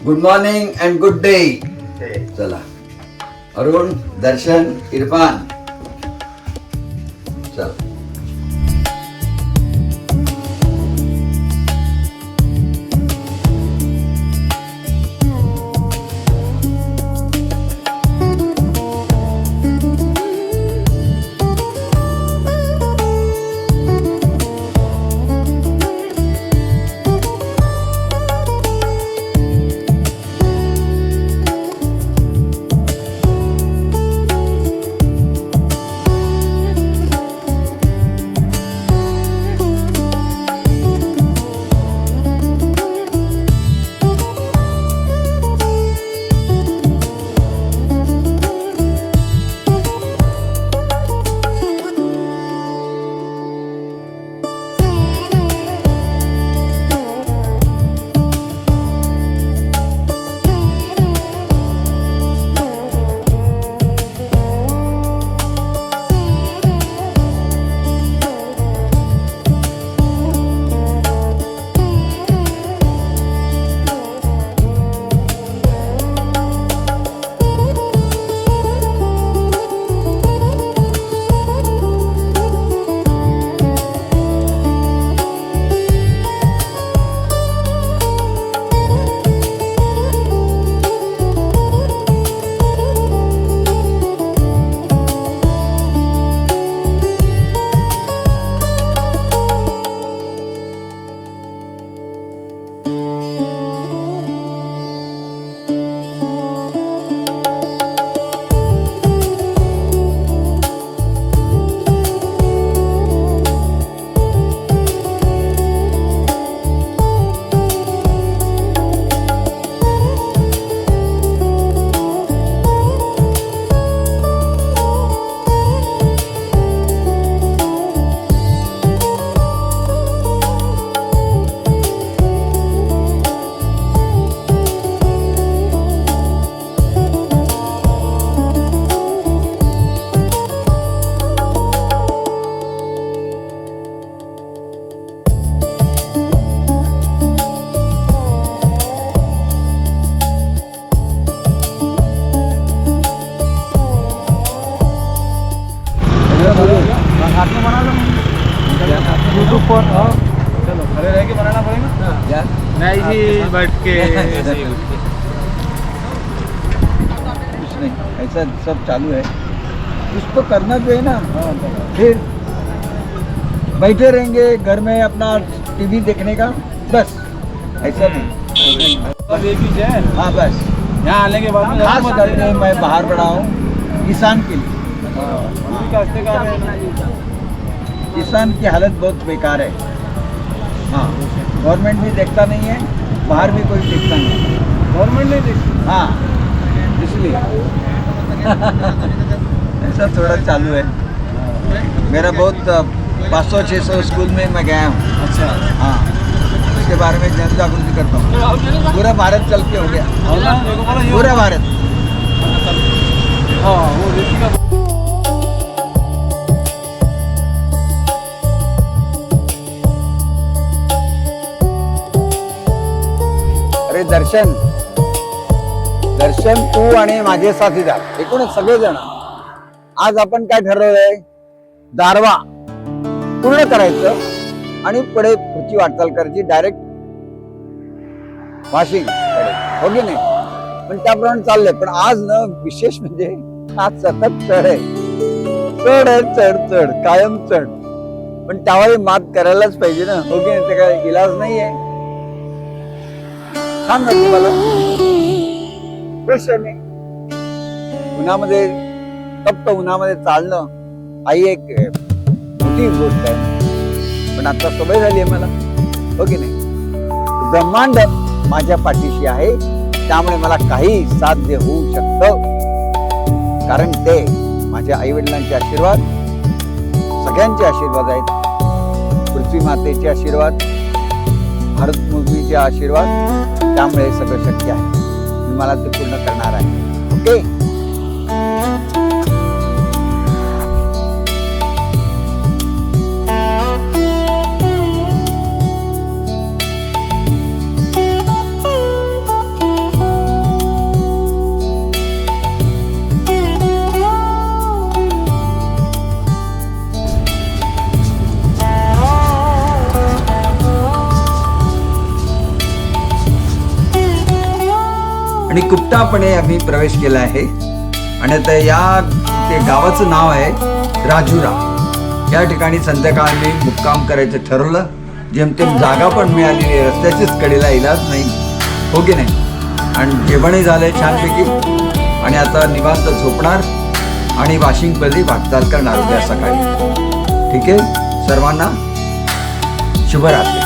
Good morning and good day. चला अरुण, दर्शन, इरफान, चल. YouTube पर चलो खड़े रह के बनाना पड़ेगा नहीं जी बैठ के कुछ नहीं, ऐसा सब चालू है. कुछ तो करना चाहिए ना. फिर बैठे रहेंगे घर में अपना टीवी देखने का, बस ऐसा नहीं. अब एक ही है. हाँ बस. यहाँ आने के बाद में खास करके मैं बाहर पड़ा हूँ किसान के लिए. किसान की हालत बहुत बेकार है. हाँ, गवर्नमेंट भी देखता नहीं है, बाहर भी कोई देखता नहीं है. गवर्नमेंट नहीं देखती. हाँ, इसलिए ऐसा थोड़ा चालू है. मेरा बहुत 500-600 स्कूल में मैं गया हूँ. अच्छा. हाँ, इसके बारे में जन जागृति करता हूँ. पूरा भारत चल के हो गया. पूरा भारत. हाँ वो देखी का. अरे दर्शन, दर्शन तू आणि माझे साथीदार एकूणच सगळेजण आज आपण काय ठरवलंय, दारवा पूर्ण करायचं आणि पुढे पुढची वाटचाल करायची डायरेक्ट वाशिंग. हो की नाही? पण त्याप्रमाणे चाललंय. पण आज ना विशेष म्हणजे आज सतत चढ आहे. चढ आहे, चढ चढ कायम चढ. पण त्यावर मात करायलाच पाहिजे ना. हो की नाही? ते काय इलाज नाहीये. छान ना तुम्हाला प्रश्न नाही. उन्हामध्ये तप्त उन्हामध्ये चालणं आई एक मोठी गोष्ट आहे. पण आता सवय झाली आहे मला. हो की नाही? ब्रह्मांड माझ्या पाठीशी आहे, त्यामुळे मला काही साध्य होऊ शकतं. कारण ते माझ्या आई वडिलांचे आशीर्वाद, सगळ्यांचे आशीर्वाद आहेत. पृथ्वी मातेचे आशीर्वाद, भारत भूमीचे आशीर्वाद, त्यामुळे सगळं शक्य आहे. मी मला ते पूर्ण करणार आहे. ओके. आणि गुप्तापणे आम्ही प्रवेश केला आहे. आणि आता ते गावाचं नाव आहे राजुरा. या ठिकाणी संध्याकाळ आम्ही मुक्काम करायचं ठरवलं. जेमतेम जागा पण मिळालेली आहे, रस्त्याच्याच कडेला, इलाज नाही, हो की नाही. आणि जेवणही झालंय छानपैकी. आणि आता निवांत झोपणार आणि वाशिंगमध्ये वाटचाल करणार उद्या सकाळी. ठीक आहे, सर्वांना शुभरात्री.